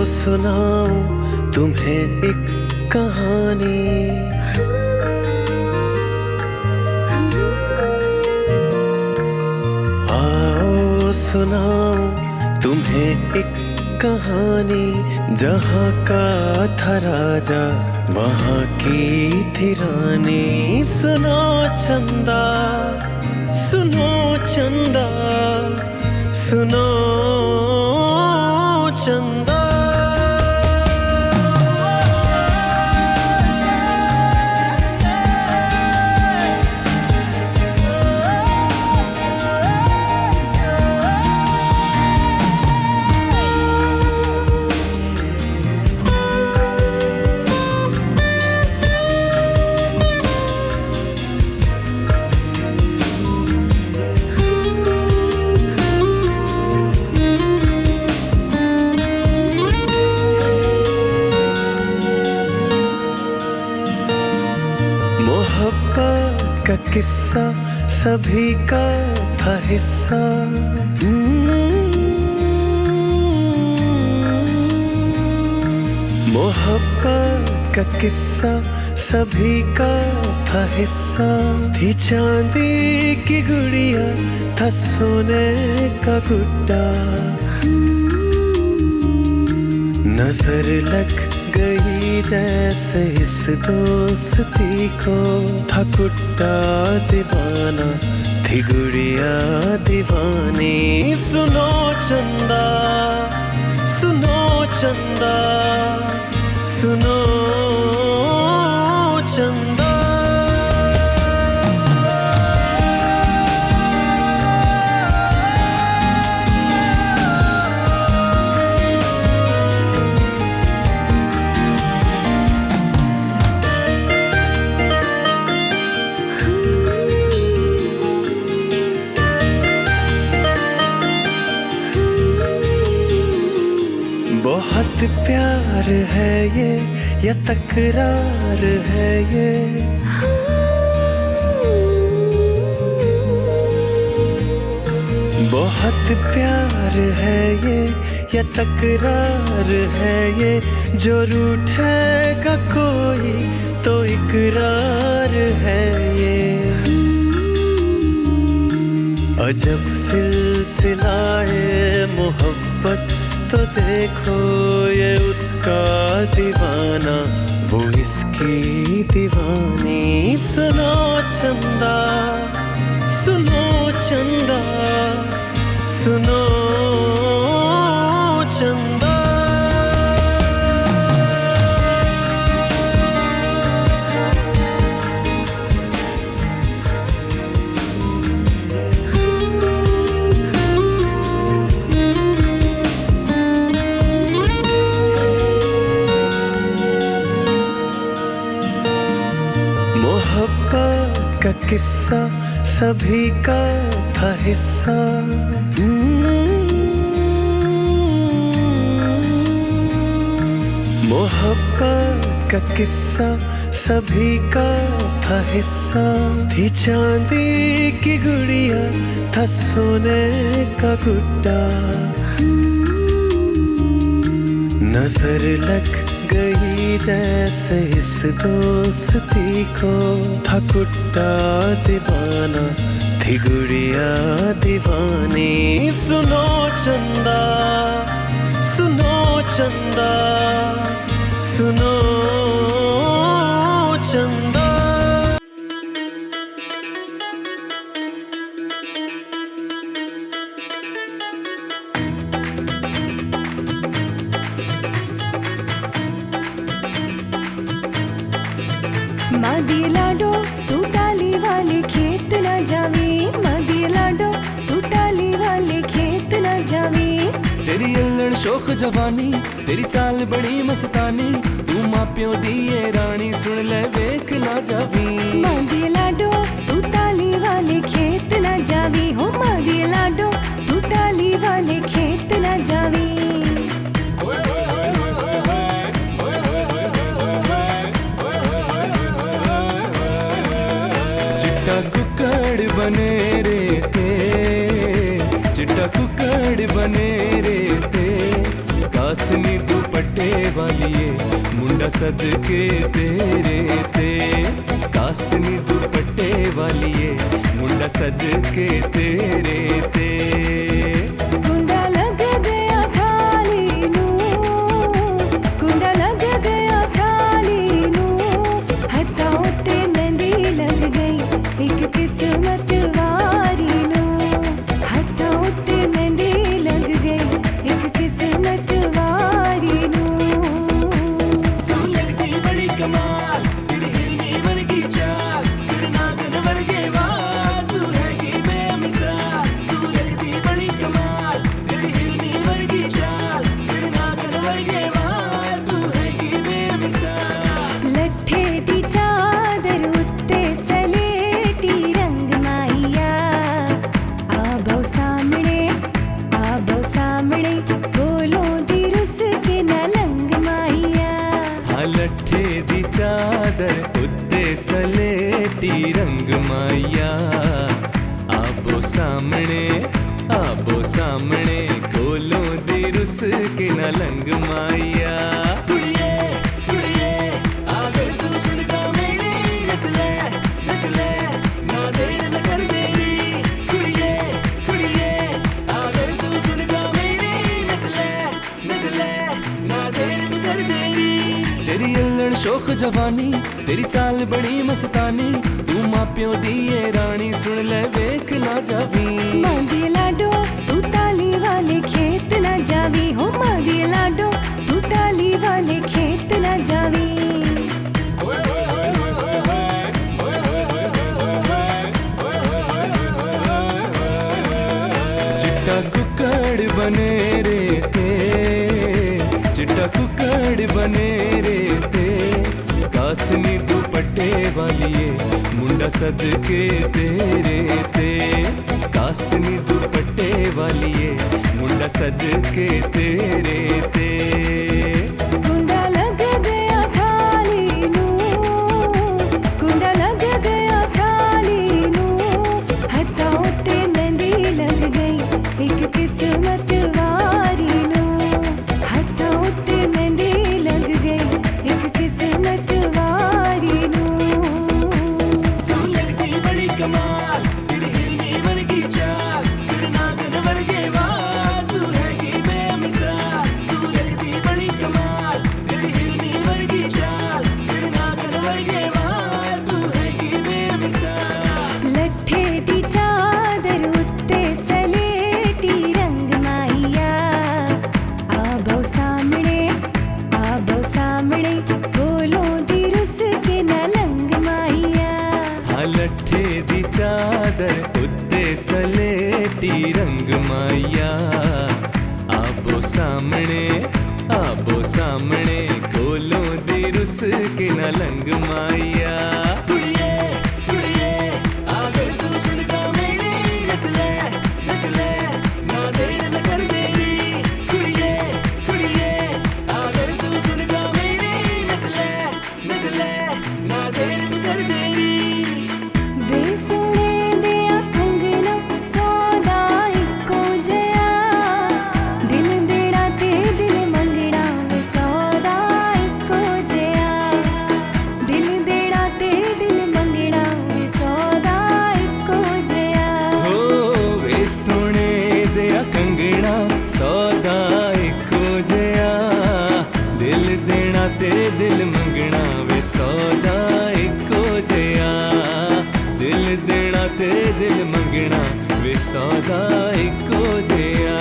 सुनाऊं तुम्हें एक कहानी। आओ सुनाऊं तुम्हें एक कहानी। जहाँ का था राजा वहाँ की थी रानी। सुनो चंदा सुनो चंदा सुनो चंदा। मोहब्बत का किस्सा सभी का था हिस्सा। मोहब्बत का किस्सा सभी का था हिस्सा। थी चांदी की गुड़िया था सोने का गुड्डा। नजर लग गई जैसे इस दोस्ती को। था कुट्टा दीवाना थी गुड़िया दीवानी। सुनो चंदा सुनो चंदा सुनो चंदा। बहुत प्यार है ये या तकरार है ये। बहुत प्यार है ये या तकरार है ये। जो रूठेगा कोई तो इकरार है ये। अजब सिलसिलाए मोहब्बत तो देखो ये उसका दीवाना वो इसकी दीवानी। सुनो चंदा सुनो चंदा सुनो चंदा। मोहब्बत का किस्सा सभी का था हिस्सा। मोहब्बत का किस्सा सभी का था हिस्सा। थी चांदी की गुड़िया था सोने का गुड्डा। नजर लग गई जैसे इस दोस्ती को। था कुट्टा दीवाना थी गुड़िया दीवानी। सुनो चंदा सुनो चंदा सुनो चंदा। मादी लाडो तू टाली वाले खेत न जावी। मादी लाडो तू टाली वाले खेत न जावी। तेरी अल्लड़ शोख जवानी तेरी चाल बड़ी मस्तानी। तू माप्यों दी ये रानी सुन ले वेख ना जावी। मादी लाडो तू टाली वाले खेत न जावी। हो मादी लाडो तू टाली वाले खेत न जावी। चिट्टा कुक्कड़ बने रे थे चिट्टा कुक्कड़ बने रे थे। कासनी दुपट्टे वालिए मुंडा सदके तेरे ते कासनी दुपट्टे वालिए मुंडा सदके तेरे ते कुंडा लग गया थाली नू कुंडा लग गया थाली नू हत्था उत्ते मेहंदी लग गई एक किस्मत वारी नू हत्था उत्ते मेहंदी लग गई एक किस्मत वारी नू तू लगती बड़ी कमाल तेरी हिरनी वर्गी चाल तेरे नागन वर्गे वाल तू हैगी बेमिसाल तू लगती बड़ी कमाल तेरी हिरनी वर्गी चाल तेरे नागन वर्गे वाल तू हैगी बेमिसाल लट्ठे दी चादर उत्ते सलेटी रंग माइया आबो सामने बोलो दी रुस के न लंग माइया हाँ लट्ठे दी चादर उत्ते सलेटी रंग माइया आबो सामने कोलों दी रुस के न लंग माइया कुड़िए कुड़िए अगर तू सुन जा मेरी नच ले ना देर न कर देरी कुड़िए कुड़िए अगर तू सुन जा मेरी नच ले ना देर न कर देरी तेरी अल्लड़ शोख जवानी तेरी चाल बड़ी मस्तानी तू मापियों दी ये रानी सुन ले वेख ना जावी मांदी लाडो तू ताली वाले खेत न जावी हो मांदी लाडो तू ताली वाले खेत न जावी चिट्टा कुक्कड़ बने रे ते चिट्टा कुक्कड़ बने रे ते कासनी दुपट्टे वालिए मुंडा सदके तेरे ते कासनी दुपट्टे वालिए मुंडा सदके तेरे ते कुंडा लग गया थाली नू कुंडा लग गया थाली नू हत्था उत्ते मेहंदी लग गई एक किस्मत वारी नू हत्था उत्ते मेहंदी लग गई एक किस्मत वारी नू तू लगती बड़ी कमाल तेरी हिरनी वर्गी चाल तेरे नागन वर्गे वाल तू हैगी बेमिसाल तू लगती बड़ी कमाल तेरी हिरनी वर्गी चाल तेरे नागन वर्गे वाल तू हैगी बेमिसाल लट्ठे दी चादर उत्ते सलेटी रंग माइया आबो सामने बोलो दी रुस के न लंग माइया हाँ लट्ठे दी चादर उत्ते सलेटी रंग माइया आबो सामने कोलों दी रुस के न लंग माइया कुड़िए कुड़िए अगर तू सुन जा मेरी नच ले ना देर न कर देरी कुड़िए कुड़िए अगर तू सुन जा मेरी नच ले ना देर न कर देरी वे सुने दिया कंगना सौदा इको जया दिल देड़ा ते दिल मंगड़ा वे सौदा इको जया दिल देड़ा ते दिल मंगड़ा वे सौदा इको जया हो वे सोने दिया कंगना सौदा इको जया दिल देना ते दिल मंगना वे सौदा इको जया दिल देना ते दिल मंगना वे सौदा इको जया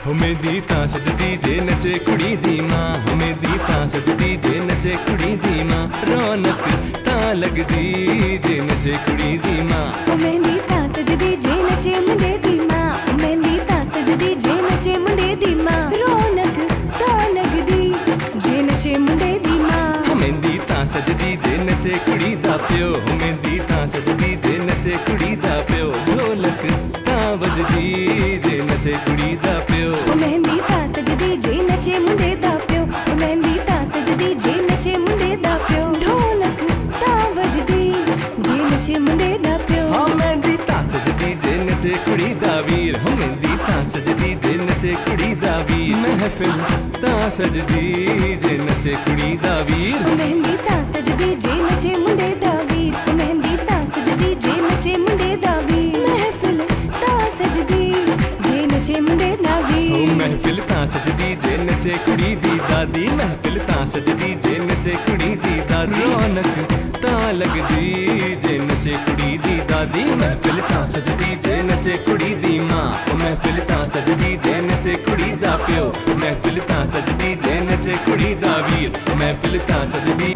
हमें दी तां सजदी जे नचे कुड़ी दी मां हमें दी तां सजदी जे नचे कुड़ी दी मां रौनक तां लगदी जे नचे कुड़ी दी मां मेहंदी तां सजदी जे नचे मुंडे दी मां मेहंदी तां सजदी जे नचे मुंडे दी मां रौनक तां लगदी जे नचे मुंडे दी मां मेहंदी तां सजदी जे नचे कुड़ी दा प्यो मेहंदी तां सजदी जे नचे कुड़ी दा प्यो ढोलक तां वजदी ਨੱਚੇ ਮੁੰਡੇ ਦਾ ਪਿਓ ਮਹਿੰਦੀ ਤਾਂ ਸਜਦੀ ਜੇ ਨੱਚੇ ਮੁੰਡੇ ਦਾ ਪਿਓ ਢੋਲਕ ਤਾਂ ਵੱਜਦੀ ਜੇ ਨੱਚੇ ਮੁੰਡੇ ਦਾ ਪਿਓ ਹਾਂ ਮਹਿੰਦੀ ਤਾਂ ਸਜਦੀ ਜੇ ਨੱਚੇ ਕੁੜੀ ਦਾ ਵੀਰ ਹੋ ਮਹਿੰਦੀ ਤਾਂ ਸਜਦੀ ਜੇ ਨੱਚੇ ਕੁੜੀ ਦਾ ਵੀਰ ਮਹਿਫਿਲ ਤਾਂ ਸਜਦੀ ਜੇ ਨੱਚੇ ਕੁੜੀ ਦਾ ਵੀਰ ਮਹਿੰਦੀ ਤਾਂ ਸਜਦੀ ਜੇ ਨੱਚੇ ਮੁੰਡੇ ਦਾ ਵੀਰ ਮਹਿੰਦੀ ਤਾਂ ਸਜਦੀ ਜੇ ਨੱਚੇ ਮੁੰਡੇ ਦਾ ਵੀਰ ਮਹਿਫਿਲ ਤਾਂ ਸਜਦੀ ਜੇ ਨੱਚੇ ਮੁੰਡੇ ਦਾ ਵੀਰ ਓ ਮਹਿਫਿਲ ਤਾਂ ਸਜਦੀ ਜੇ ਨੱਚੇ ਕੁੜੀ ਦੀ ਦਾਦੀ ਮਹਿਫਿਲ ਤਾਂ ਸਜਦੀ ਜੇ ਨੱਚੇ ਕੁੜੀ ਦੀ ਦਾਦੀ ਰੌਣਕ ਤਾਂ ਲੱਗਦੀ ਜੇ ਨੱਚੇ ਕੁੜੀ ਦੀ ਦਾਦੀ ਮਹਿਫਿਲ ਤਾਂ ਸਜਦੀ ਜੇ ਨੱਚੇ ਕੁੜੀ ਦੀ ਮਾਂ ਓ ਮਹਿਫਿਲ ਤਾਂ ਸਜਦੀ ਜੇ ਨੱਚੇ ਕੁੜੀ ਦਾ ਪਿਓ ਮਹਿਫਿਲ ਤਾਂ ਸਜਦੀ ਜੇ ਨੱਚੇ ਕੁੜੀ ਦਾ ਵੀਰ ਮਹਿਫਿਲ ਤਾਂ ਸਜਦੀ